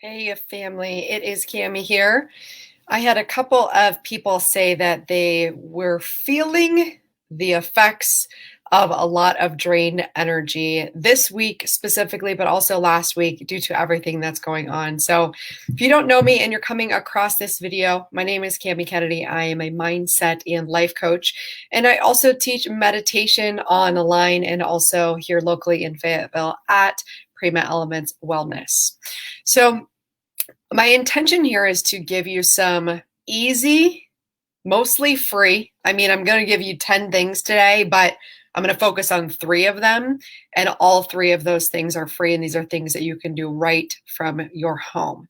Hey, family, it is Cami here. I had a couple of people say that they were feeling the effects of a lot of drained energy this week specifically, but also last week due to everything that's going on. So, if you don't know me and you're coming across this video, my name is Cami Kennedy. I am a mindset and life coach, and I also teach meditation online and also here locally in Fayetteville at Prima Elements Wellness. So, my intention here is to give you some easy, mostly free. I mean, I'm going to give you 10 things today, but I'm going to focus on three of them. And all three of those things are free. And these are things that you can do right from your home.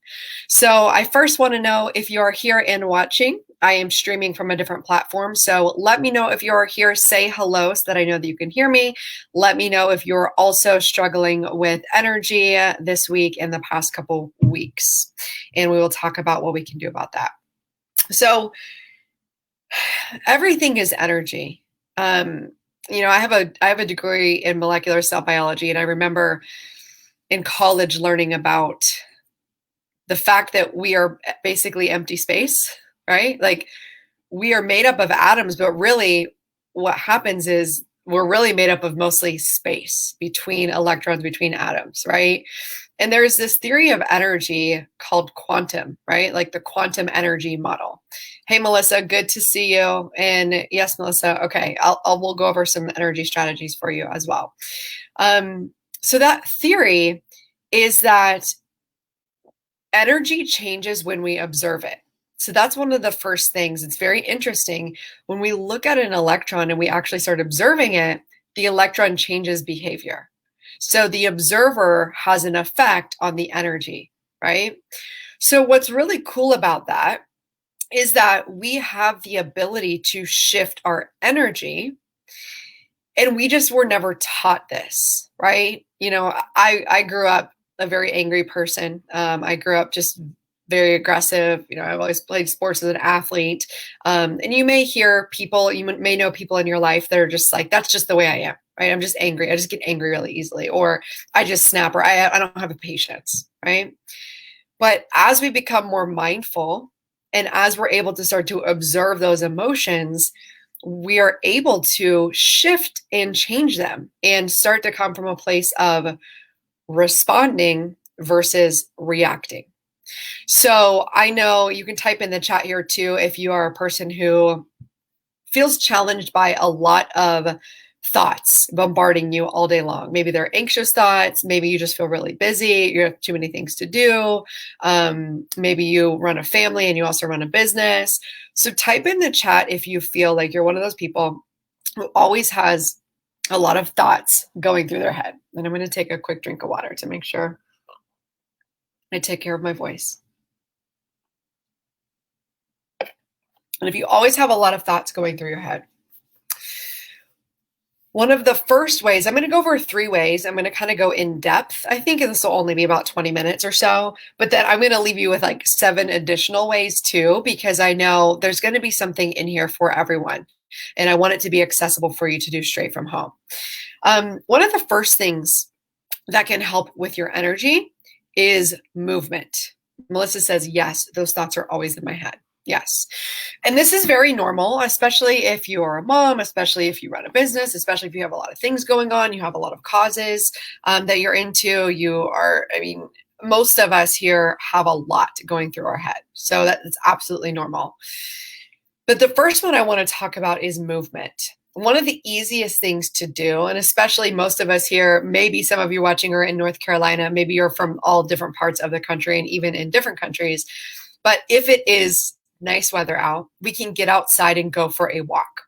So I first want to know if you're here and watching. I am streaming from a different platform. So let me know if you're here. Say hello so that I know that you can hear me. Let me know if you're also struggling with energy this week and the past couple weeks. And we will talk about what we can do about that. So everything is energy. I have a degree in molecular cell biology, and I remember in college learning about the fact that we are basically empty space, right? Like we are made up of atoms, but really what happens is we're really made up of mostly space between electrons, between atoms, right? And there's this theory of energy called quantum, right? Like the quantum energy model. Hey, Melissa, good to see you. And yes, Melissa, okay, we'll go over some energy strategies for you as well. So that theory is that energy changes when we observe it. So that's one of the first things. It's very interesting. When we look at an electron and we actually start observing it, the electron changes behavior. So the observer has an effect on the energy, right? So what's really cool about that is that we have the ability to shift our energy, and we just were never taught this, right? I grew up a very angry person. I grew up just very aggressive. I've always played sports as an athlete. And you may hear people, you may know people in your life that are just like, that's just the way I am, right? I'm just angry. I just get angry really easily, or I just snap, or I don't have a patience, right? But as we become more mindful and as we're able to start to observe those emotions, we are able to shift and change them and start to come from a place of responding versus reacting. So I know you can type in the chat here too if you are a person who feels challenged by a lot of thoughts bombarding you all day long. Maybe they're anxious thoughts. Maybe you just feel really busy. You have too many things to do. Maybe you run a family and you also run a business. So type in the chat if you feel like you're one of those people who always has a lot of thoughts going through their head. And I'm going to take a quick drink of water to make sure I take care of my voice. And if you always have a lot of thoughts going through your head, one of the first ways, I'm going to go over 3 ways. I'm going to kind of go in depth. I think this will only be about 20 minutes or so, but then I'm going to leave you with like 7 additional ways too, because I know there's going to be something in here for everyone. And I want it to be accessible for you to do straight from home. One of the first things that can help with your energy is movement. Melissa says, yes, those thoughts are always in my head. Yes. And this is very normal, especially if you're a mom, especially if you run a business, especially if you have a lot of things going on, you have a lot of causes that you're into. Most of us here have a lot going through our head. So that's absolutely normal. But the first one I want to talk about is movement. One of the easiest things to do, and especially most of us here, maybe some of you watching are in North Carolina, maybe you're from all different parts of the country and even in different countries. But if it is nice weather out, we can get outside and go for a walk.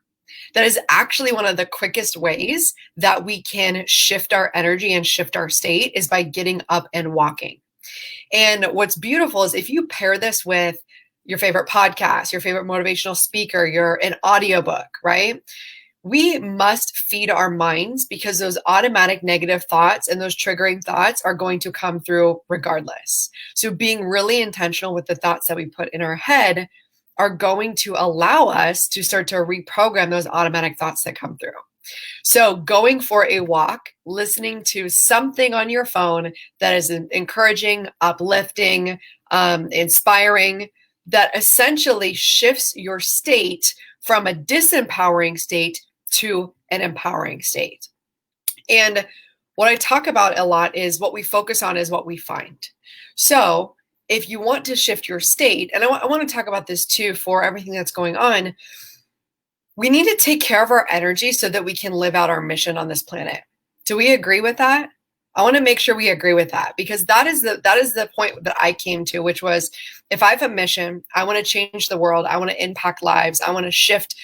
That is actually one of the quickest ways that we can shift our energy and shift our state is by getting up and walking. And what's beautiful is if you pair this with your favorite podcast, your favorite motivational speaker, an audiobook, right? We must feed our minds because those automatic negative thoughts and those triggering thoughts are going to come through regardless. So being really intentional with the thoughts that we put in our head are going to allow us to start to reprogram those automatic thoughts that come through. So going for a walk, listening to something on your phone that is encouraging, uplifting, inspiring, that essentially shifts your state from a disempowering state to an empowering state. And what I talk about a lot is what we focus on is what we find. So if you want to shift your state, and I want to talk about this too for everything that's going on, we need to take care of our energy so that we can live out our mission on this planet. Do we agree with that? I want to make sure we agree with that, because that is the point that I came to, which was, if I have a mission, I want to change the world, I want to impact lives, I want to shift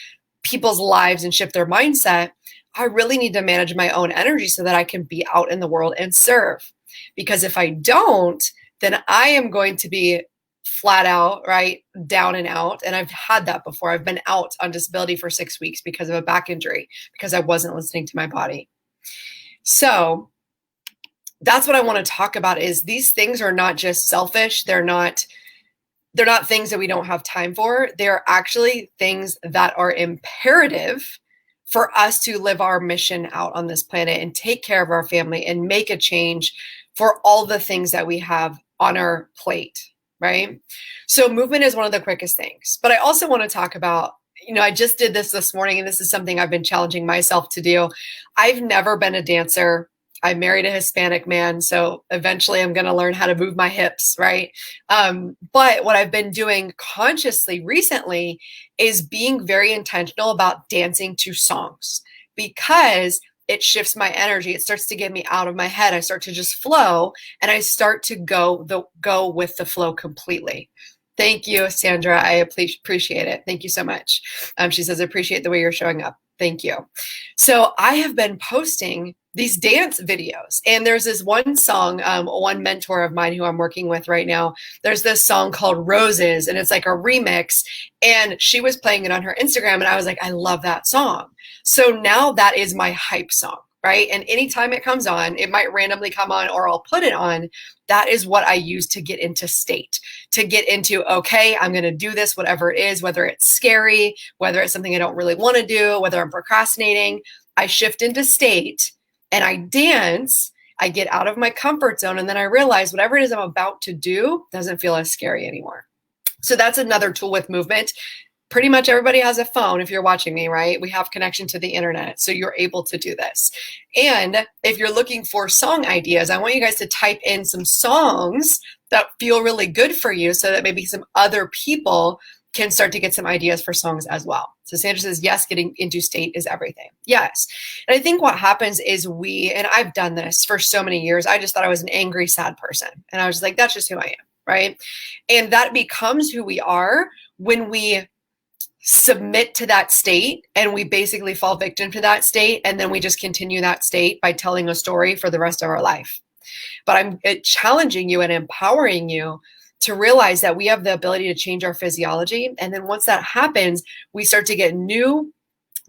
people's lives and shift their mindset, I really need to manage my own energy so that I can be out in the world and serve. Because if I don't, then I am going to be flat out, right? Down and out. And I've had that before. I've been out on disability for 6 weeks because of a back injury, because I wasn't listening to my body. So that's what I want to talk about, is these things are not just selfish. They're not things that we don't have time for. They're actually things that are imperative for us to live our mission out on this planet and take care of our family and make a change for all the things that we have on our plate, right? So movement is one of the quickest things. But I also want to talk about, I just did this morning, and this is something I've been challenging myself to do. I've never been a dancer. I married a Hispanic man, so eventually I'm going to learn how to move my hips, right? But what I've been doing consciously recently is being very intentional about dancing to songs, because it shifts my energy. It starts to get me out of my head. I start to just flow, and I start to go with the flow completely. Thank you, Sandra. I appreciate it. Thank you so much. She says, I appreciate the way you're showing up. Thank you. So I have been posting these dance videos, and there's this one song, one mentor of mine who I'm working with right now, there's this song called Roses, and it's like a remix, and she was playing it on her Instagram, and I was like, I love that song. So now that is my hype song, right? And anytime it comes on, it might randomly come on, or I'll put it on. That is what I use to get into state, to get into, okay, I'm going to do this, whatever it is, whether it's scary, whether it's something I don't really want to do, whether I'm procrastinating. I shift into state and I dance. I get out of my comfort zone, and then I realize whatever it is I'm about to do doesn't feel as scary anymore. So that's another tool with movement. Pretty much everybody has a phone if you're watching me, right? We have connection to the internet, so you're able to do this. And if you're looking for song ideas, I want you guys to type in some songs that feel really good for you, so that maybe some other people can start to get some ideas for songs as well. So Sandra says, yes, getting into state is everything. Yes. And I think what happens is and I've done this for so many years, I just thought I was an angry, sad person. And I was like, that's just who I am, right? And that becomes who we are when we submit to that state, and we basically fall victim to that state, and then we just continue that state by telling a story for the rest of our life. But I'm challenging you and empowering you to realize that we have the ability to change our physiology. And then once that happens, we start to get new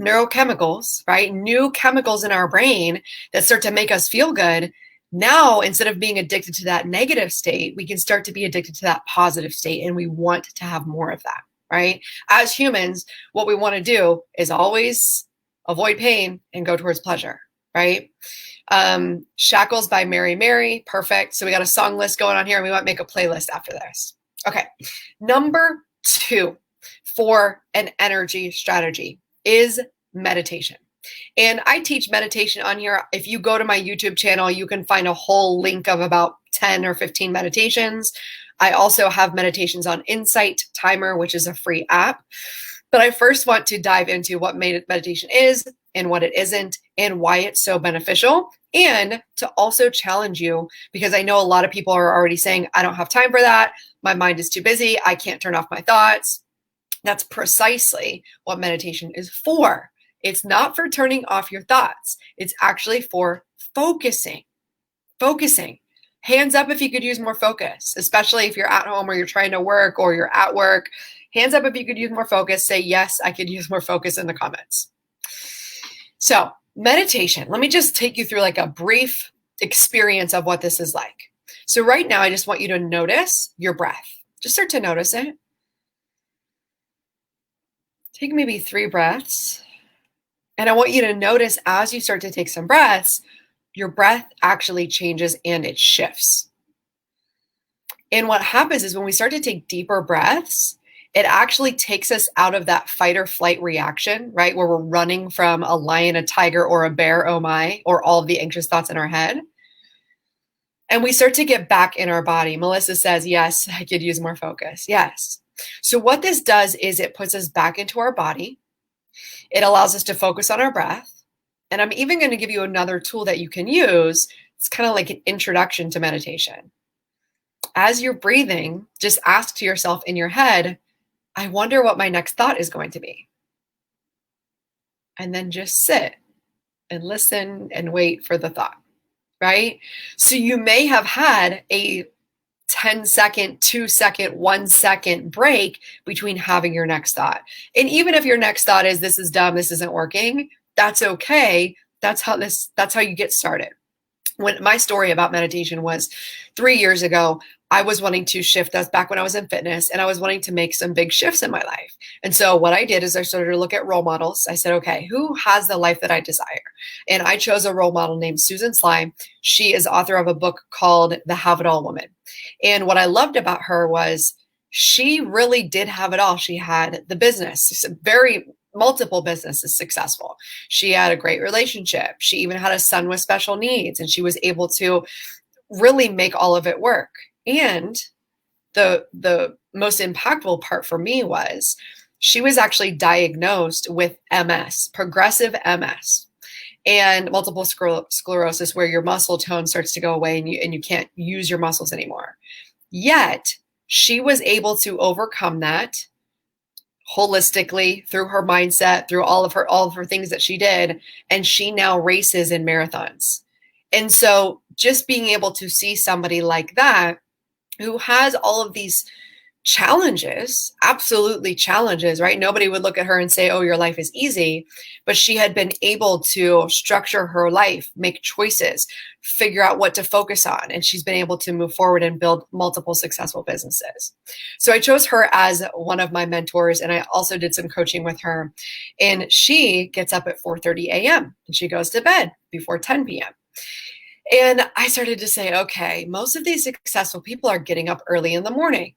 neurochemicals, right? New chemicals in our brain that start to make us feel good. Now, instead of being addicted to that negative state, we can start to be addicted to that positive state, and we want to have more of that, right? As humans, what we want to do is always avoid pain and go towards pleasure, right? Shackles by Mary Mary. Perfect. So we got a song list going on here, and we might make a playlist after this. Okay. Number 2 for an energy strategy is meditation. And I teach meditation on here. If you go to my YouTube channel, you can find a whole link of about 10 or 15 meditations. I also have meditations on Insight Timer, which is a free app. But I first want to dive into what meditation is and what it isn't, and why it's so beneficial, and to also challenge you, because I know a lot of people are already saying, I don't have time for that. My mind is too busy. I can't turn off my thoughts. That's precisely what meditation is for. It's not for turning off your thoughts. It's actually for focusing. Hands up if you could use more focus, especially if you're at home or you're trying to work or you're at work. Hands up if you could use more focus. Say, yes, I could use more focus in the comments. So meditation, let me just take you through like a brief experience of what this is like. So right now, I just want you to notice your breath. Just start to notice it. Take maybe 3 breaths. And I want you to notice as you start to take some breaths, your breath actually changes and it shifts. And what happens is when we start to take deeper breaths, it actually takes us out of that fight or flight reaction, right? Where we're running from a lion, a tiger, or a bear, oh my, or all of the anxious thoughts in our head. And we start to get back in our body. Melissa says, yes, I could use more focus. Yes. So what this does is it puts us back into our body. It allows us to focus on our breath. And I'm even going to give you another tool that you can use. It's kind of like an introduction to meditation. As you're breathing, just ask to yourself in your head, I wonder what my next thought is going to be. And then just sit and listen and wait for the thought, right? So you may have had a 10-second, 2-second, 1-second break between having your next thought. And even if your next thought is, this is dumb, this isn't working, that's okay. That's how you get started. When my story about meditation was 3 years ago, I was wanting to shift. That's back when I was in fitness, and I was wanting to make some big shifts in my life. And so what I did is I started to look at role models. I said, okay, who has the life that I desire? And I chose a role model named Susan Sly. She is author of a book called The Have It All Woman. And what I loved about her was she really did have it all. She had the business, multiple businesses successful. She had a great relationship. She even had a son with special needs, and she was able to really make all of it work. And the most impactful part for me was she was actually diagnosed with MS, progressive MS, and multiple sclerosis, where your muscle tone starts to go away and you can't use your muscles anymore. Yet she was able to overcome that holistically through her mindset, through all of her things that she did, and she now races in marathons. And so just being able to see somebody like that who has all of these challenges, absolutely challenges, right? Nobody would look at her and say, oh, your life is easy, but she had been able to structure her life, make choices, figure out what to focus on. And she's been able to move forward and build multiple successful businesses. So I chose her as one of my mentors. And I also did some coaching with her, and she gets up at 4:30 a.m. and she goes to bed before 10 p.m. And I started to say, okay, most of these successful people are getting up early in the morning.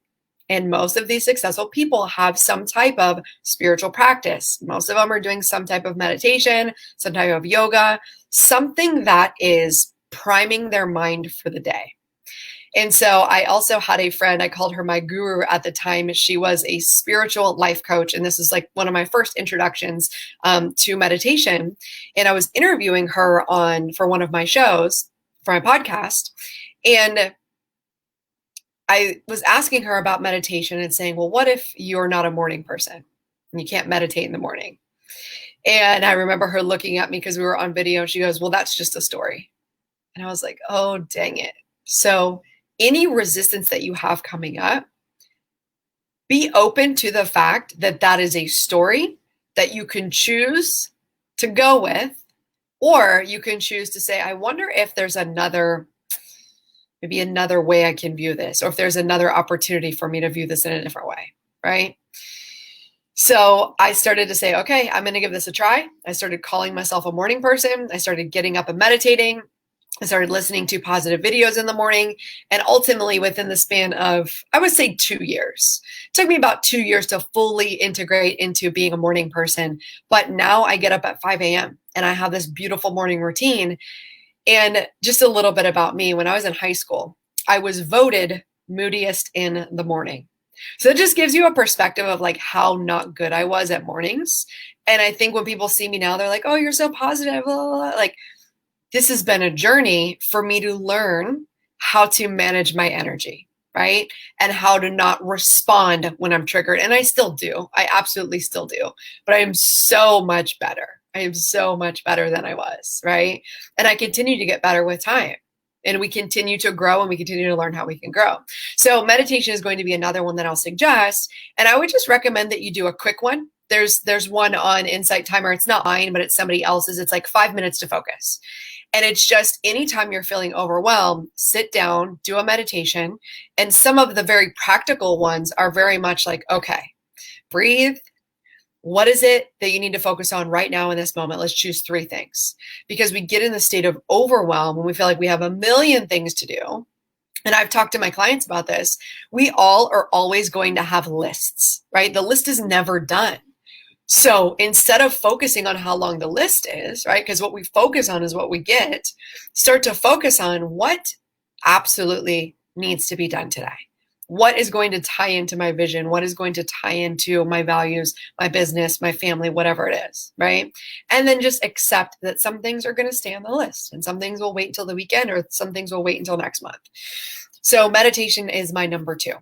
And most of these successful people have some type of spiritual practice. Most of them are doing some type of meditation, some type of yoga, something that is priming their mind for the day. And so I also had a friend, I called her my guru at the time. She was a spiritual life coach. And this is like one of my first introductions to meditation. And I was interviewing her for one of my shows for my podcast. And I was asking her about meditation and saying, well, what if you're not a morning person and you can't meditate in the morning? And I remember her looking at me because we were on video. She goes, well, that's just a story. And I was like, oh, dang it. So any resistance that you have coming up, be open to the fact that that is a story that you can choose to go with, or you can choose to say, I wonder if there's maybe another way I can view this, or if there's another opportunity for me to view this in a different way, right? So I started to say, okay, I'm going to give this a try. I started calling myself a morning person. I started getting up and meditating. I started listening to positive videos in the morning. And ultimately, within the span of, I would say 2 years, it took me about 2 years to fully integrate into being a morning person. But now I get up at 5 a.m. and I have this beautiful morning routine. And just a little bit about me, when I was in high school, I was voted moodiest in the morning. So it just gives you a perspective of like how not good I was at mornings. And I think when people see me now, they're like, oh, you're so positive. Blah, blah, blah. Like, this has been a journey for me to learn how to manage my energy, right? And how to not respond when I'm triggered. And I still do. I absolutely still do. But I am so much better. I am so much better than I was, right? And I continue to get better with time. And we continue to grow and we continue to learn how we can grow. So meditation is going to be another one that I'll suggest. And I would just recommend that you do a quick one. There's one on Insight Timer. It's not mine, but it's somebody else's. It's like 5 minutes to focus. And it's just anytime you're feeling overwhelmed, sit down, do a meditation. And some of the very practical ones are very much like, okay, breathe, What is it that you need to focus on right now in this moment? Let's choose 3 things, because we get in the state of overwhelm when we feel like we have a million things to do. And I've talked to my clients about this. We all are always going to have lists, right? The list is never done. So instead of focusing on how long the list is, right? Because what we focus on is what we get, start to focus on what absolutely needs to be done today. What is going to tie into my vision? What is going to tie into my values, my business, my family, whatever it is, right? And then just accept that some things are going to stay on the list and some things will wait until the weekend, or some things will wait until next month. So meditation is my number 2.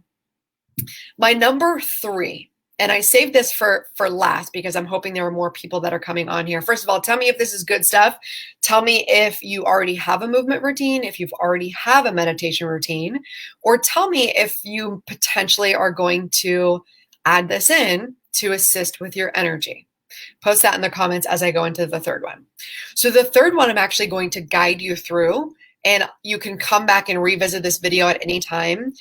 My number 3, and I saved this for last because I'm hoping there are more people that are coming on here. First of all, tell me if this is good stuff. Tell me if you already have a movement routine, if you've already have a meditation routine, or tell me if you potentially are going to add this in to assist with your energy. Post that in the comments as I go into the third one. So the third one I'm actually going to guide you through, and you can come back and revisit this video at any time.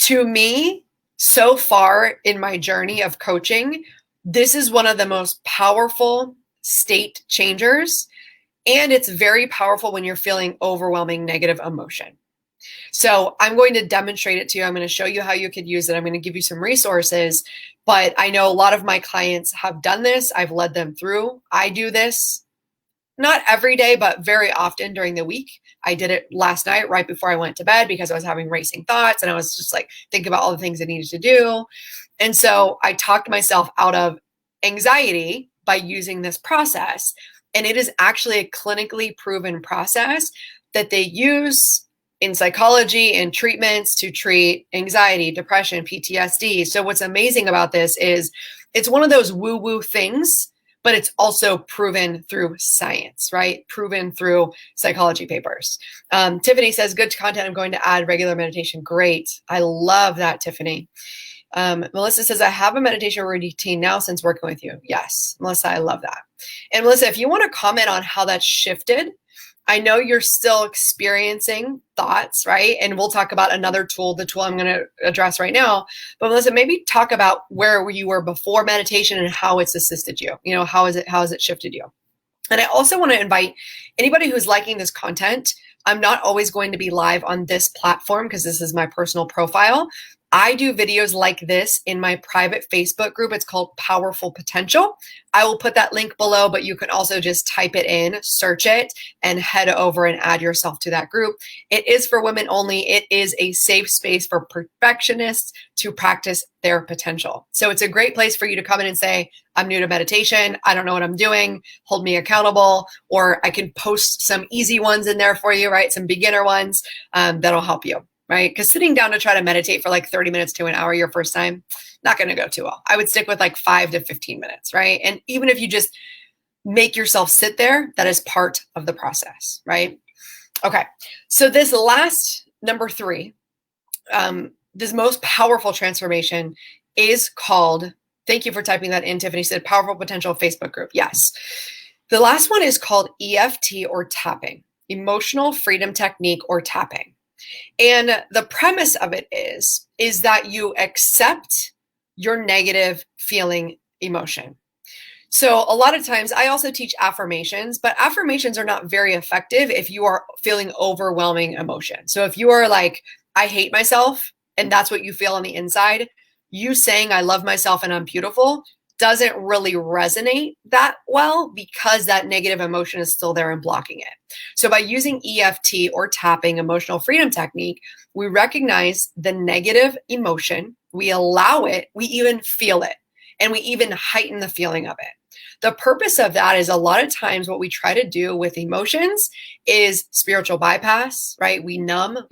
To me, so far in my journey of coaching, this is one of the most powerful state changers. And it's very powerful when you're feeling overwhelming negative emotion. So I'm going to demonstrate it to you. I'm going to show you how you could use it. I'm going to give you some resources, but I know a lot of my clients have done this. I've led them through. I do this not every day, but very often during the week. I did it last night right before I went to bed because I was having racing thoughts and I was just like thinking about all the things I needed to do. And so I talked myself out of anxiety by using this process. And it is actually a clinically proven process that they use in psychology and treatments to treat anxiety, depression, PTSD. So what's amazing about this is it's one of those woo-woo things, but it's also proven through science, right? Proven through psychology papers. Tiffany says, good content. I'm going to add regular meditation. Great. I love that, Tiffany. Melissa says, I have a meditation routine now since working with you. Yes, Melissa, I love that. And Melissa, if you want to comment on how that's shifted, I know you're still experiencing thoughts, right? And we'll talk about another tool, the tool I'm going to address right now. But Melissa, maybe talk about where you were before meditation and how it's assisted you. You know, how has it shifted you? And I also want to invite anybody who's liking this content. I'm not always going to be live on this platform because this is my personal profile. I do videos like this in my private Facebook group. It's called Powerful Potential. I will put that link below, but you can also just type it in, search it, and head over and add yourself to that group. It is for women only. It is a safe space for perfectionists to practice their potential. So it's a great place for you to come in and say, I'm new to meditation. I don't know what I'm doing. Hold me accountable. Or I can post some easy ones in there for you, right? Some beginner ones that'll help you. Right? Because sitting down to try to meditate for like 30 minutes to an hour your first time, not going to go too well. I would stick with like 5 to 15 minutes, right? And even if you just make yourself sit there, that is part of the process, right? Okay. So this last number 3, this most powerful transformation is called, thank you for typing that in, Tiffany said, Powerful Potential Facebook group. Yes. The last one is called EFT or tapping, Emotional Freedom Technique or tapping. And the premise of it is that you accept your negative feeling emotion. So a lot of times I also teach affirmations, but affirmations are not very effective if you are feeling overwhelming emotion. So if you are like, I hate myself, and that's what you feel on the inside, you saying I love myself and I'm beautiful doesn't really resonate that well because that negative emotion is still there and blocking it. So by using EFT or tapping, emotional freedom technique, we recognize the negative emotion, we allow it, we even feel it, and we even heighten the feeling of it. The purpose of that is a lot of times what we try to do with emotions is spiritual bypass, right? We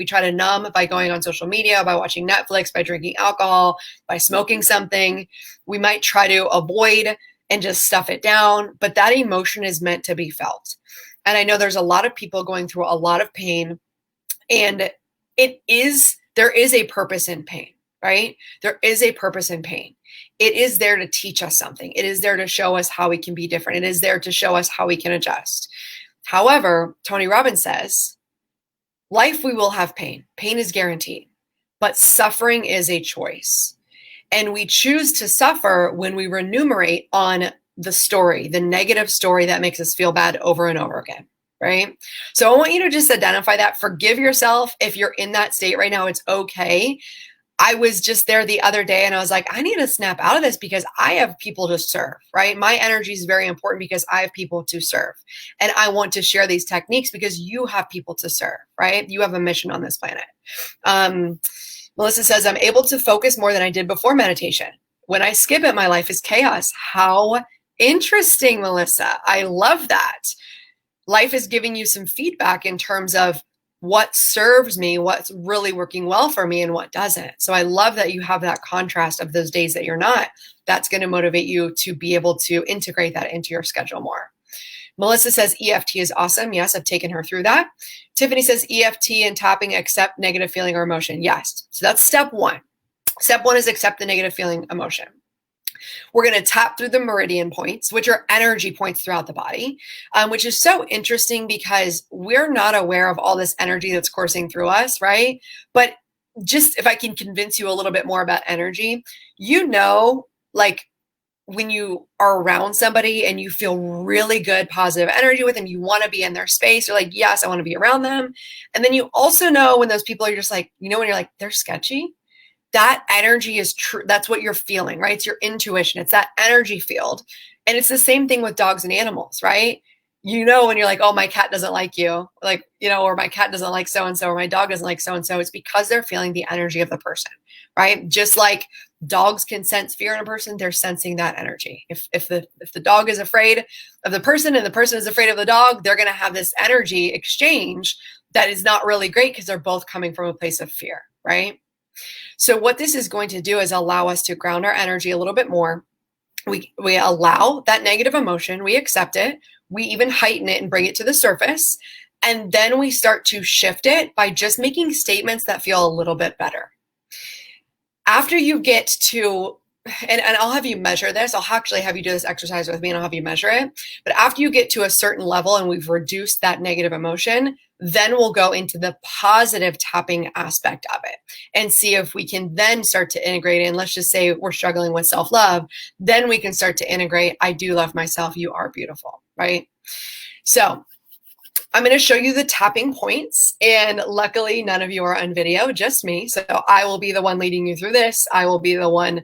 try to numb by going on social media, by watching Netflix, by drinking alcohol, by smoking something. We might try to avoid and just stuff it down, but that emotion is meant to be felt. And I know there's a lot of people going through a lot of pain, and there is a purpose in pain, right? There is a purpose in pain. It is there to teach us something. It is there to show us how we can be different. It is there to show us how we can adjust. However, Tony Robbins says, life, we will have pain. Pain is guaranteed, but suffering is a choice. And we choose to suffer when we ruminate on the story, the negative story that makes us feel bad over and over again, right? So I want you to just identify that. Forgive yourself if you're in that state right now. It's okay. I was just there the other day and I was like, I need to snap out of this because I have people to serve, right? My energy is very important because I have people to serve. And I want to share these techniques because you have people to serve, right? You have a mission on this planet. Melissa says, I'm able to focus more than I did before meditation. When I skip it, my life is chaos. How interesting, Melissa. I love that. Life is giving you some feedback in terms of what serves me, what's really working well for me, and what doesn't. So I love that you have that contrast of those days that you're not. That's going to motivate you to be able to integrate that into your schedule more. Melissa says EFT is awesome. Yes, I've taken her through that. Tiffany says EFT and tapping accept negative feeling or emotion. Yes. So that's step one. Step one is accept the negative feeling emotion. We're going to tap through the Meridian Points, which are energy points throughout the body, which is so interesting because we're not aware of all this energy that's coursing through us, right? But just if I can convince you a little bit more about energy, like when you are around somebody and you feel really good, positive energy with them, you want to be in their space. You're like, yes, I want to be around them. And then you also know when those people are just like, when you're like, they're sketchy. That energy is true. That's what you're feeling, right? It's your intuition. It's that energy field. And it's the same thing with dogs and animals, right? When you're like, oh, my cat doesn't like you, or my cat doesn't like so-and-so, or my dog doesn't like so-and-so. It's because they're feeling the energy of the person, right? Just like dogs can sense fear in a person, they're sensing that energy. If the dog is afraid of the person and the person is afraid of the dog, they're going to have this energy exchange that is not really great because they're both coming from a place of fear, right? So what this is going to do is allow us to ground our energy a little bit more. We allow that negative emotion, we accept it, we even heighten it and bring it to the surface, and then we start to shift it by just making statements that feel a little bit better. After you get to, and I'll have you measure this, I'll actually have you do this exercise with me and I'll have you measure it, but after you get to a certain level and we've reduced that negative emotion, then we'll go into the positive tapping aspect of it and see if we can then start to integrate it. And let's just say we're struggling with self-love. Then we can start to integrate, I do love myself. You are beautiful, right? So I'm going to show you the tapping points. And luckily, none of you are on video, just me. So I will be the one leading you through this. I will be the one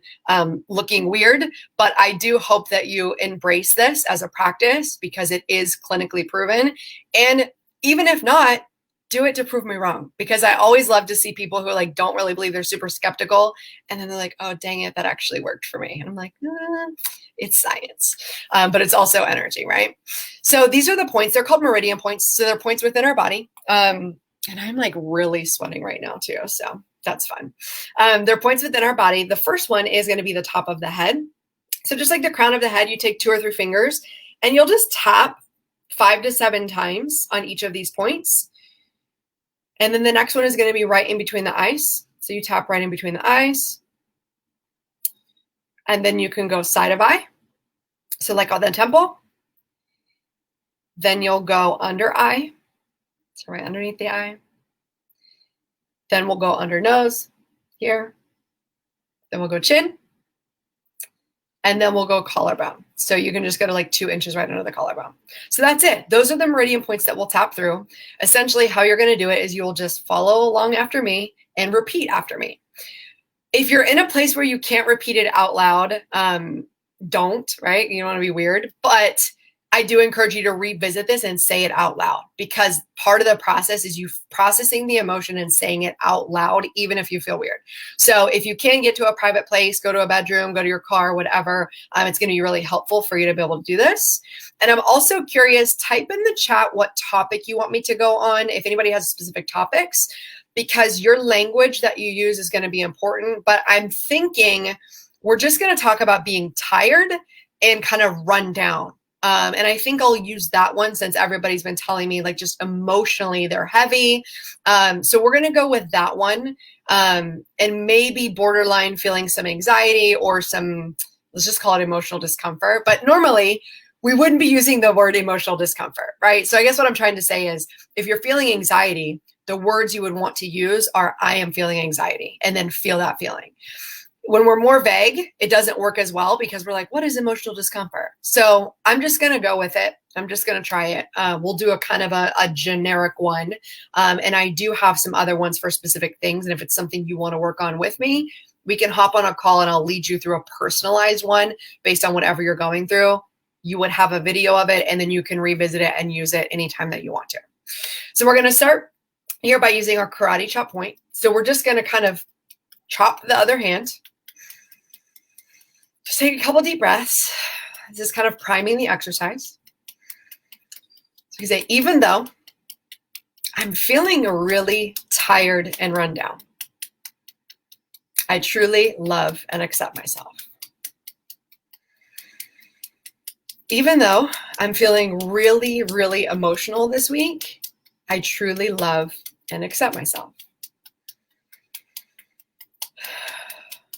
looking weird. But I do hope that you embrace this as a practice because it is clinically proven. And even if not, do it to prove me wrong, because I always love to see people who don't really believe, they're super skeptical. And then they're like, oh, dang it, that actually worked for me. And I'm like, it's science, but it's also energy, right? So these are the points. They're called Meridian Points. So they're points within our body. And I'm really sweating right now too. So that's fun. They're points within our body. The first one is going to be the top of the head. So just like the crown of the head, you take 2 or 3 fingers and you'll just tap 5 to 7 times on each of these points. And then the next one is going to be right in between the eyes. So you tap right in between the eyes. And then you can go side of eye. So like on the temple. Then you'll go under eye. So right underneath the eye. Then we'll go under nose here. Then we'll go chin. And then we'll go collarbone. So you can just go to 2 inches right under the collarbone. So that's it. Those are the Meridian Points that we'll tap through. Essentially, how you're going to do it is you'll just follow along after me and repeat after me. If you're in a place where you can't repeat it out loud, don't, right? You don't want to be weird. But I do encourage you to revisit this and say it out loud, because part of the process is you processing the emotion and saying it out loud, even if you feel weird. So if you can get to a private place, go to a bedroom, go to your car, whatever, it's going to be really helpful for you to be able to do this. And I'm also curious, type in the chat what topic you want me to go on, if anybody has specific topics, because your language that you use is going to be important. But I'm thinking we're just going to talk about being tired and kind of run down. And I think I'll use that one since everybody's been telling me just emotionally they're heavy. So we're going to go with that one, and maybe borderline feeling some anxiety or some, let's just call it emotional discomfort. But normally we wouldn't be using the word emotional discomfort, right? So I guess what I'm trying to say is if you're feeling anxiety, the words you would want to use are, I am feeling anxiety, and then feel that feeling. When we're more vague, it doesn't work as well because we're like, what is emotional discomfort? So I'm just going to go with it. I'm just going to try it. We'll do a kind of a generic one. And I do have some other ones for specific things. And if it's something you want to work on with me, we can hop on a call and I'll lead you through a personalized one based on whatever you're going through. You would have a video of it and then you can revisit it and use it anytime that you want to. So we're going to start here by using our karate chop point. So we're just going to kind of chop the other hand. Just take a couple deep breaths. This is kind of priming the exercise. So you say, even though I'm feeling really tired and run down, I truly love and accept myself. Even though I'm feeling really, really emotional this week, I truly love and accept myself.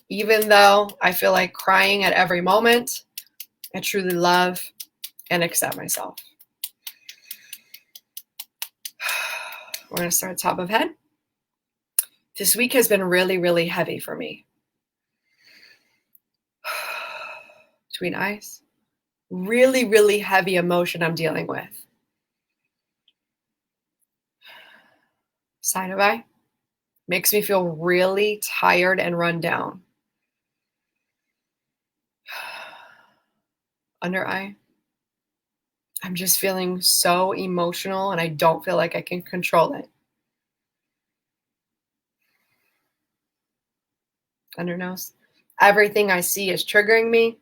Even though I feel like crying at every moment, I truly love and accept myself. We're going to start top of head. This week has been really, really heavy for me. Between eyes. Really, really heavy emotion I'm dealing with. Side of eye. Makes me feel really tired and run down. Under eye. I'm just feeling so emotional and I don't feel like I can control it. Under nose. Everything I see is triggering me.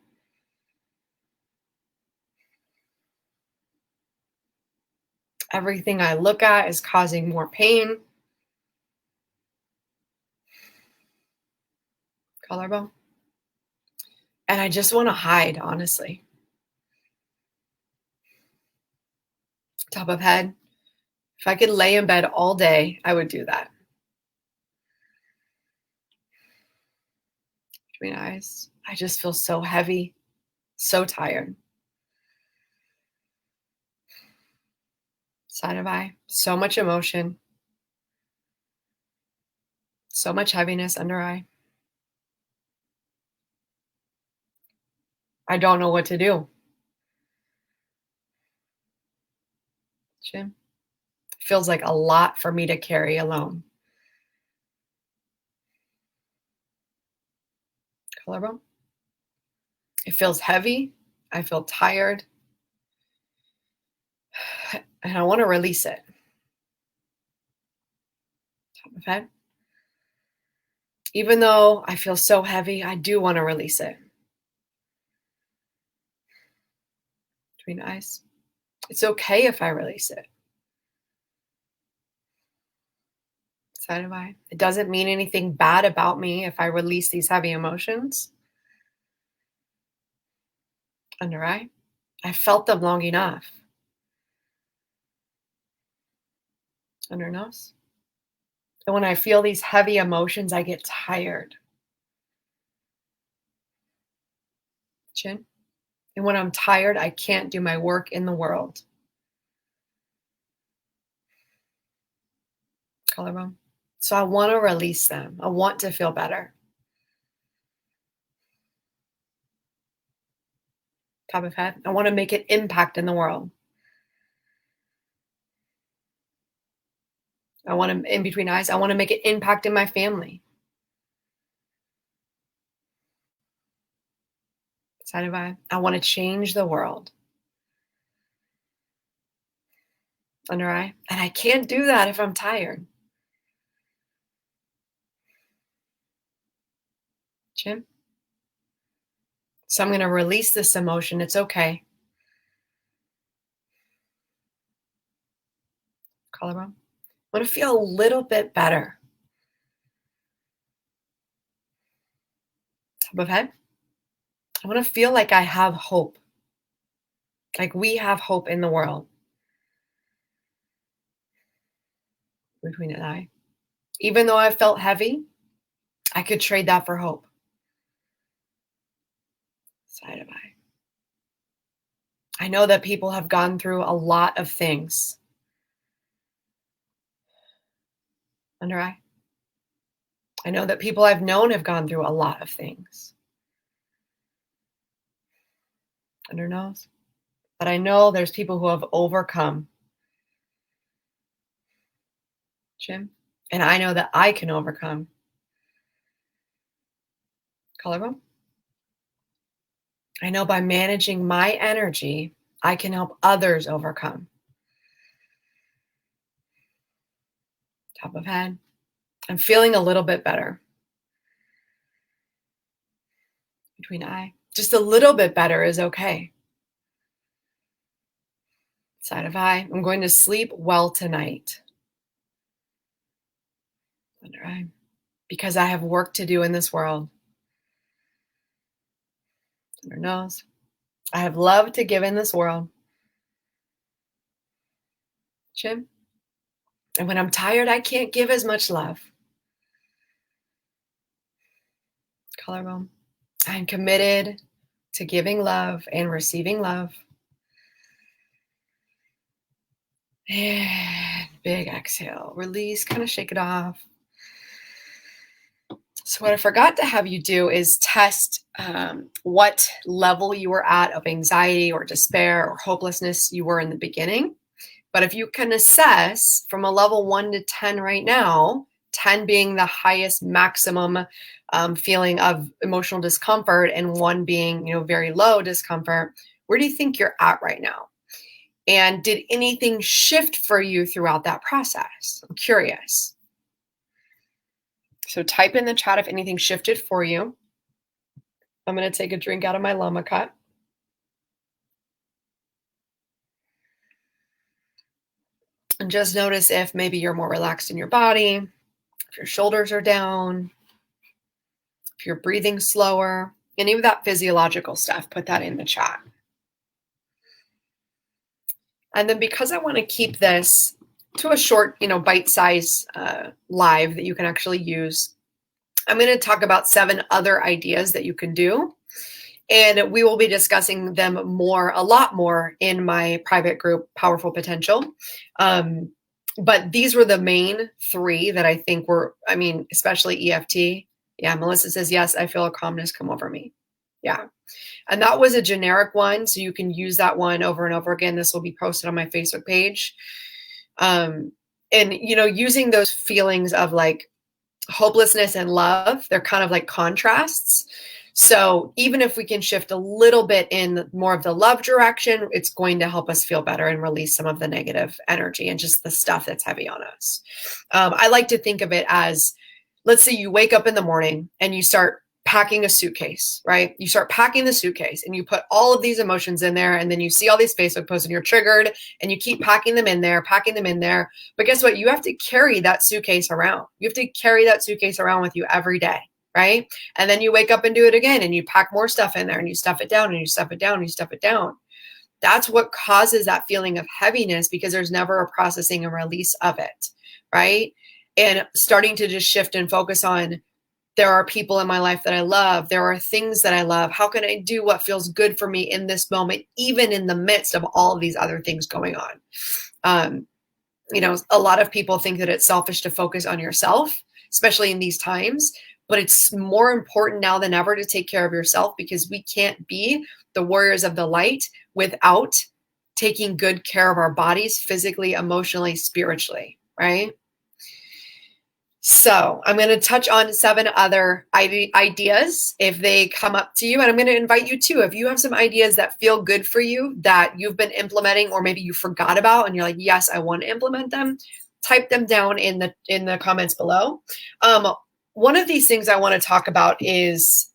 Everything I look at is causing more pain. Collarbone. And I just want to hide, honestly. Top of head. If I could lay in bed all day, I would do that. Between eyes. I just feel so heavy, so tired. Side of eye. So much emotion. So much heaviness under eye. I don't know what to do. Chin. Feels like a lot for me to carry alone. Collarbone. It feels heavy. I feel tired. And I want to release it. Top of head. Even though I feel so heavy, I do want to release it. Between the eyes. It's okay if I release it. Side of eye. It doesn't mean anything bad about me if I release these heavy emotions. Under eye. I felt them long enough. Under nose. And when I feel these heavy emotions, I get tired. Chin. And when I'm tired, I can't do my work in the world. Collarbone. So I want to release them. I want to feel better. Top of head. I want to make an impact in the world. I want to, in between eyes, I want to make an impact in my family. Side of eye. I want to change the world. Under eye. And I can't do that if I'm tired. Chin. So I'm going to release this emotion. It's okay. Collarbone. I want to feel a little bit better. Top of head. I want to feel like I have hope. Like we have hope in the world. Between an eye. Even though I felt heavy, I could trade that for hope. Side of eye. I know that people have gone through a lot of things. Under eye. I know that people I've known have gone through a lot of things. Under nose. But I know there's people who have overcome. Chin. And I know that I can overcome. Collarbone. I know by managing my energy, I can help others overcome. Top of head. I'm feeling a little bit better. Between eye. Just a little bit better is okay. Side of eye. I'm going to sleep well tonight. Under eye. Because I have work to do in this world. Under nose. I have love to give in this world. Chin. And when I'm tired, I can't give as much love. Collarbone. I'm committed to giving love and receiving love. And big exhale. Release, kind of shake it off. So what I forgot to have you do is test what level you were at of anxiety or despair or hopelessness you were in the beginning. But if you can assess from a level 1 to 10 right now, 10 being the highest maximum feeling of emotional discomfort and 1 being, very low discomfort, where do you think you're at right now? And did anything shift for you throughout that process? I'm curious. So type in the chat if anything shifted for you. I'm going to take a drink out of my llama cup. And just notice if maybe you're more relaxed in your body, if your shoulders are down, if you're breathing slower, any of that physiological stuff, put that in the chat. And then because I want to keep this to a short, bite-size live that you can actually use, I'm going to talk about 7 other ideas that you can do. And we will be discussing them a lot more in my private group, Powerful Potential. But these were the main 3 that I think were, especially EFT. Yeah, Melissa says, yes, I feel a calmness come over me. Yeah. And that was a generic one. So you can use that one over and over again. This will be posted on my Facebook page. And, using those feelings of like hopelessness and love, they're kind of like contrasts. So even if we can shift a little bit in more of the love direction, it's going to help us feel better and release some of the negative energy and just the stuff that's heavy on us. I like to think of it as, let's say you wake up in the morning and you start packing a suitcase, right? You start packing the suitcase and you put all of these emotions in there, and then you see all these Facebook posts and you're triggered and you keep packing them in there. But guess what? You have to carry that suitcase around. You have to carry that suitcase around with you every day, right? And then you wake up and do it again and you pack more stuff in there and you stuff it down and you stuff it down and you stuff it down. That's what causes that feeling of heaviness, because there's never a processing and release of it, right? And starting to just shift and focus on, there are people in my life that I love. There are things that I love. How can I do what feels good for me in this moment, even in the midst of all of these other things going on? A lot of people think that it's selfish to focus on yourself, especially in these times. But it's more important now than ever to take care of yourself, because we can't be the warriors of the light without taking good care of our bodies, physically, emotionally, spiritually, right? So I'm going to touch on 7 other ideas if they come up to you. And I'm going to invite you too, if you have some ideas that feel good for you that you've been implementing, or maybe you forgot about and you're like, yes, I want to implement them, type them down in the comments below. One of these things I want to talk about is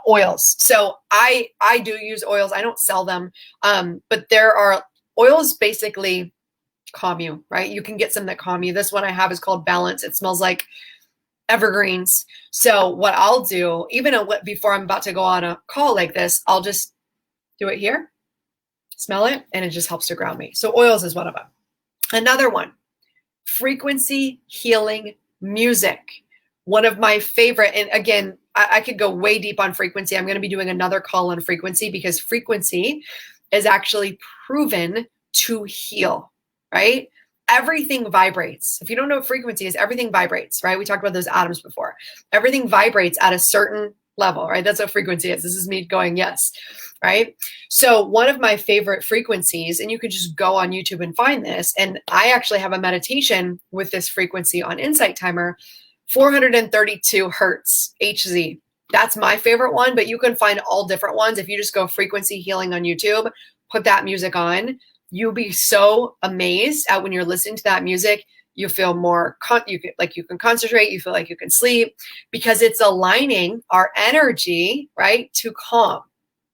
oils. So I do use oils. I don't sell them, but there are oils basically calm you, right? You can get some that calm you. This one I have is called Balance. It smells like evergreens. So what I'll do, even before I'm about to go on a call like this, I'll just do it here, smell it, and it just helps to ground me. So oils is one of them. Another one, frequency healing music. One of my favorite, and again, I could go way deep on frequency. I'm going to be doing another call on frequency, because frequency is actually proven to heal, right? everything vibrates. If you don't know what frequency is, everything vibrates, right? We talked about those atoms before. Everything vibrates at a certain level, right? That's what frequency is. This is me going, yes, right? So one of my favorite frequencies, and you could just go on YouTube and find this, and I actually have a meditation with this frequency on Insight Timer, 432 hertz, HZ. That's my favorite one, but you can find all different ones. If you just go frequency healing on YouTube, put that music on, you'll be so amazed at when you're listening to that music. You feel more, you can concentrate, you feel like you can sleep, because it's aligning our energy, right, to calm,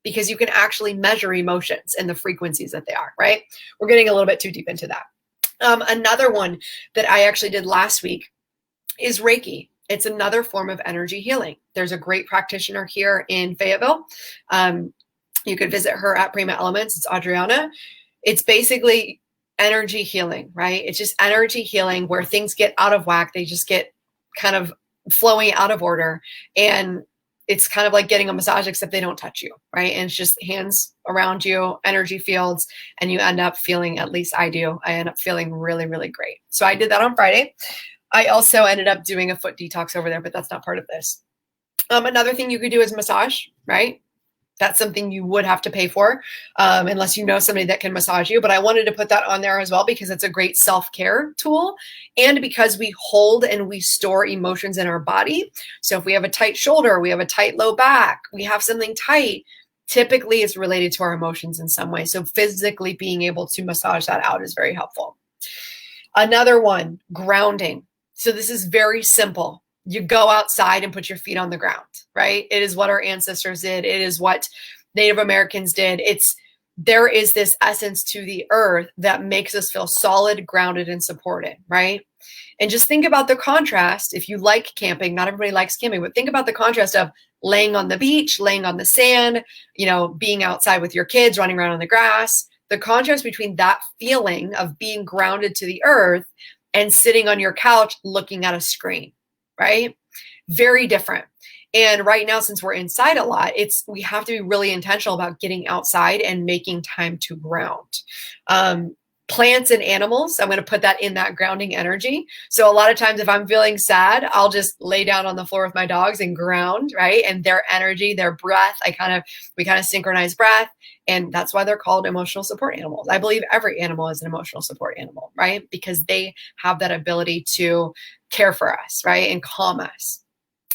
because you can actually measure emotions and the frequencies that they are, right? We're getting a little bit too deep into that. Another one that I actually did last week is Reiki. It's another form of energy healing. There's a great practitioner here in Fayetteville. You could visit her at Prima Elements. It's Adriana. It's basically energy healing, right? It's just energy healing where things get out of whack. They just get kind of flowing out of order. And it's kind of like getting a massage, except they don't touch you, right? And it's just hands around you, energy fields, and you end up feeling, at least I do, I end up feeling really, really great. So I did that on Friday. I also ended up doing a foot detox over there, but that's not part of this. Another thing you could do is massage, right? That's something you would have to pay for unless you know somebody that can massage you. But I wanted to put that on there as well because it's a great self-care tool, and because we hold and we store emotions in our body. So if we have a tight shoulder, we have a tight low back, we have something tight, typically it's related to our emotions in some way. So physically being able to massage that out is very helpful. Another one, grounding. So this is very simple. You go outside and put your feet on the ground, right? It is what our ancestors did. It is what Native Americans did. There is this essence to the earth that makes us feel solid, grounded, and supported, right? And just think about the contrast. If you like camping, not everybody likes camping, but think about the contrast of laying on the beach, laying on the sand, being outside with your kids, running around on the grass. The contrast between that feeling of being grounded to the earth and sitting on your couch looking at a screen, right? Very different. And right now, since we're inside a lot, we have to be really intentional about getting outside and making time to ground. Plants and animals, I'm going to put that in that grounding energy. So a lot of times if I'm feeling sad, I'll just lay down on the floor with my dogs and ground, right? And their energy, their breath, we kind of synchronize breath. And that's why they're called emotional support animals. I believe every animal is an emotional support animal, right? Because they have that ability to care for us, right? And calm us.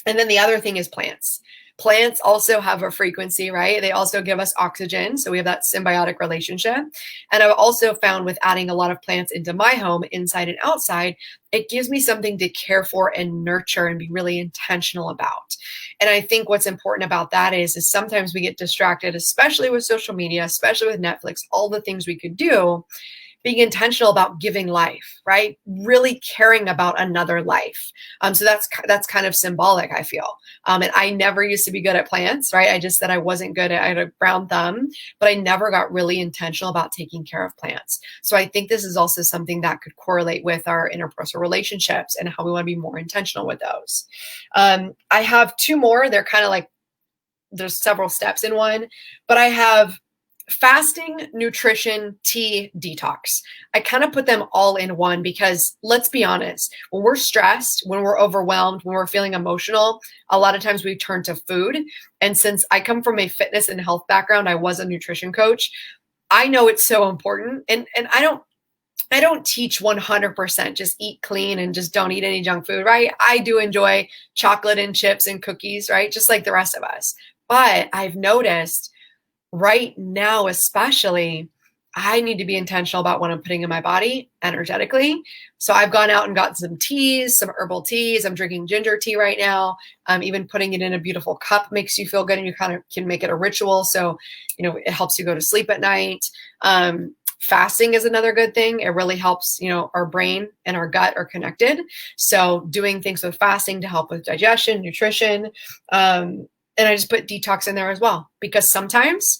And then the other thing is plants. Plants also have a frequency, right? They also give us oxygen. So we have that symbiotic relationship. And I've also found with adding a lot of plants into my home, inside and outside, it gives me something to care for and nurture and be really intentional about. And I think what's important about that is sometimes we get distracted, especially with social media, especially with Netflix, all the things we could do. Being intentional about giving life, right? Really caring about another life. So that's kind of symbolic, I feel. And I never used to be good at plants, right? I just said I wasn't good at, I had a brown thumb, but I never got really intentional about taking care of plants. So I think this is also something that could correlate with our interpersonal relationships and how we want to be more intentional with those. I have two more. They're kind of like, there's several steps in one, but I have fasting, nutrition, tea, detox. I kind of put them all in one because let's be honest, when we're stressed, when we're overwhelmed, when we're feeling emotional, a lot of times we turn to food. And since I come from a fitness and health background, I was a nutrition coach. I know it's so important. And I don't teach 100% just eat clean and just don't eat any junk food, right? I do enjoy chocolate and chips and cookies, right? Just like the rest of us. But I've noticed right now, especially, I need to be intentional about what I'm putting in my body energetically. So I've gone out and got some teas, some herbal teas. I'm drinking ginger tea right now. Even putting it in a beautiful cup makes you feel good, and you kind of can make it a ritual. So, it helps you go to sleep at night. Fasting is another good thing. It really helps, our brain and our gut are connected. So doing things with fasting to help with digestion, nutrition, and I just put detox in there as well, because sometimes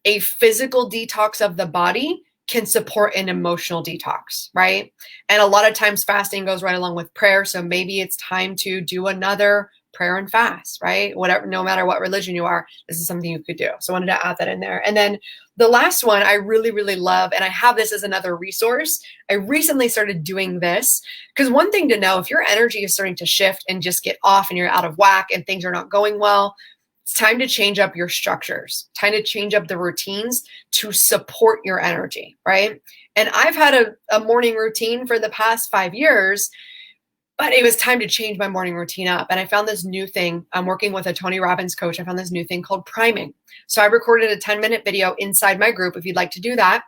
a physical detox of the body can support an emotional detox, right? And a lot of times fasting goes right along with prayer. So maybe it's time to do another prayer and fast, right? Whatever, no matter what religion you are, this is something you could do. So I wanted to add that in there. And then the last one I really, really love, and I have this as another resource. I recently started doing this because one thing to know, if your energy is starting to shift and just get off and you're out of whack and things are not going well, it's time to change up your structures, time to change up the routines to support your energy, right? And I've had a morning routine for the past 5 years, but it was time to change my morning routine up. And I found this new thing. I'm working with a Tony Robbins coach. I found this new thing called priming. So I recorded a 10-minute video inside my group if you'd like to do that.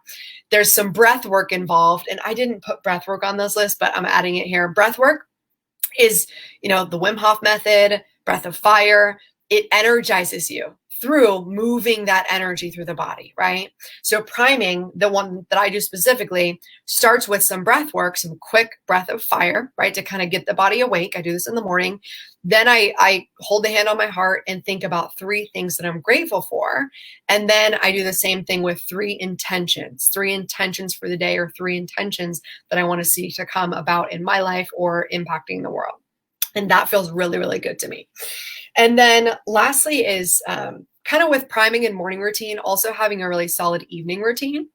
There's some breath work involved, and I didn't put breath work on this list, but I'm adding it here. Breath work is, the Wim Hof method, breath of fire. It energizes you through moving that energy through the body, right? So priming, the one that I do specifically, starts with some breath work, some quick breath of fire, right? To kind of get the body awake. I do this in the morning. Then I hold the hand on my heart and think about 3 things that I'm grateful for. And then I do the same thing with 3 intentions for the day, or 3 intentions that I want to see to come about in my life or impacting the world. And that feels really, really good to me. And then lastly is kind of with priming and morning routine, also having a really solid evening routine.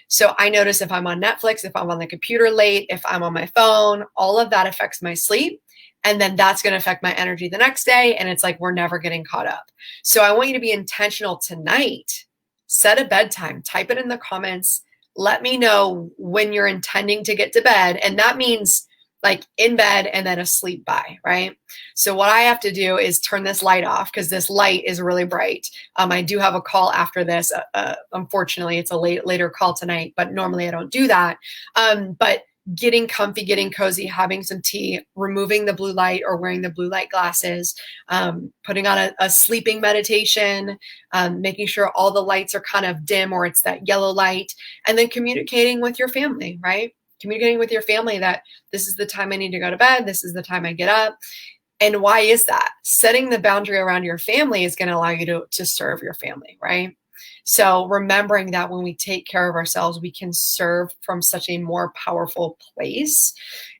So I notice if I'm on Netflix, if I'm on the computer late, if I'm on my phone, all of that affects my sleep. And then that's going to affect my energy the next day. And it's like, we're never getting caught up. So I want you to be intentional tonight. Set a bedtime, type it in the comments. Let me know when you're intending to get to bed. And that means like in bed and then asleep by, right? So what I have to do is turn this light off because this light is really bright. I do have a call after this. Unfortunately, it's a later call tonight, but normally I don't do that. But getting comfy, getting cozy, having some tea, removing the blue light or wearing the blue light glasses, putting on a sleeping meditation, making sure all the lights are kind of dim or it's that yellow light, and then communicating with your family, right? Communicating with your family that this is the time I need to go to bed. This is the time I get up. And why is that? Setting the boundary around your family is going to allow you to serve your family, right? So remembering that when we take care of ourselves, we can serve from such a more powerful place.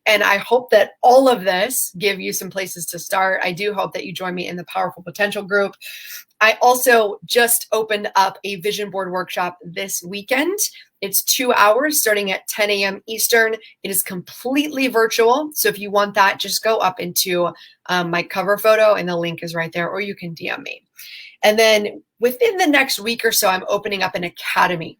And I hope that all of this give you some places to start. I do hope that you join me in the Powerful Potential group. I also just opened up a vision board workshop this weekend. It's 2 hours starting at 10 a.m. Eastern. It is completely virtual. So if you want that, just go up into my cover photo and the link is right there, or you can DM me. And then within the next week or so, I'm opening up an academy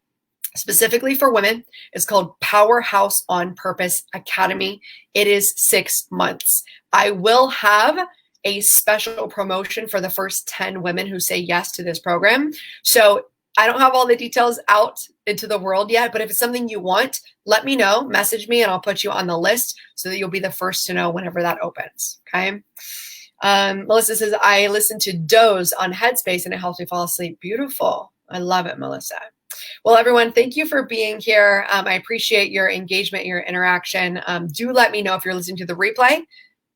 specifically for women. It's called Powerhouse on Purpose Academy. It is 6 months. I will have a special promotion for the first 10 women who say yes to this program. So I don't have all the details out into the world yet, but if it's something you want, let me know, message me, and I'll put you on the list so that you'll be the first to know whenever that opens, okay? Melissa says, I listen to Doze on Headspace and it helps me fall asleep. Beautiful. I love it, Melissa. Well, everyone, thank you for being here. I appreciate your engagement, your interaction. Do let me know if you're listening to the replay.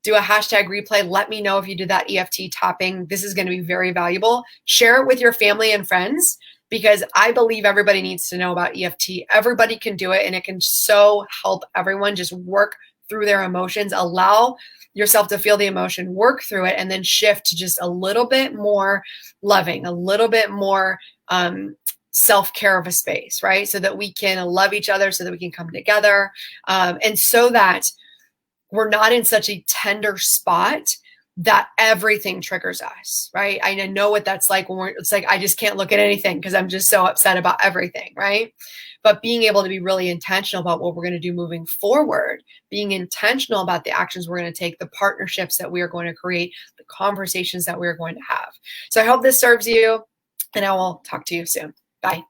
Do a hashtag replay. Let me know if you did that EFT tapping. This is going to be very valuable. Share it with your family and friends because I believe everybody needs to know about EFT. Everybody can do it, and it can so help everyone just work through their emotions. Allow yourself to feel the emotion, work through it, and then shift to just a little bit more loving, a little bit more self-care of a space, right? So that we can love each other, so that we can come together, and so that we're not in such a tender spot that everything triggers us, right? I know what that's like when it's like, I just can't look at anything because I'm just so upset about everything, right? But being able to be really intentional about what we're going to do moving forward, being intentional about the actions we're going to take, the partnerships that we are going to create, the conversations that we're going to have. So I hope this serves you, and I will talk to you soon. Bye.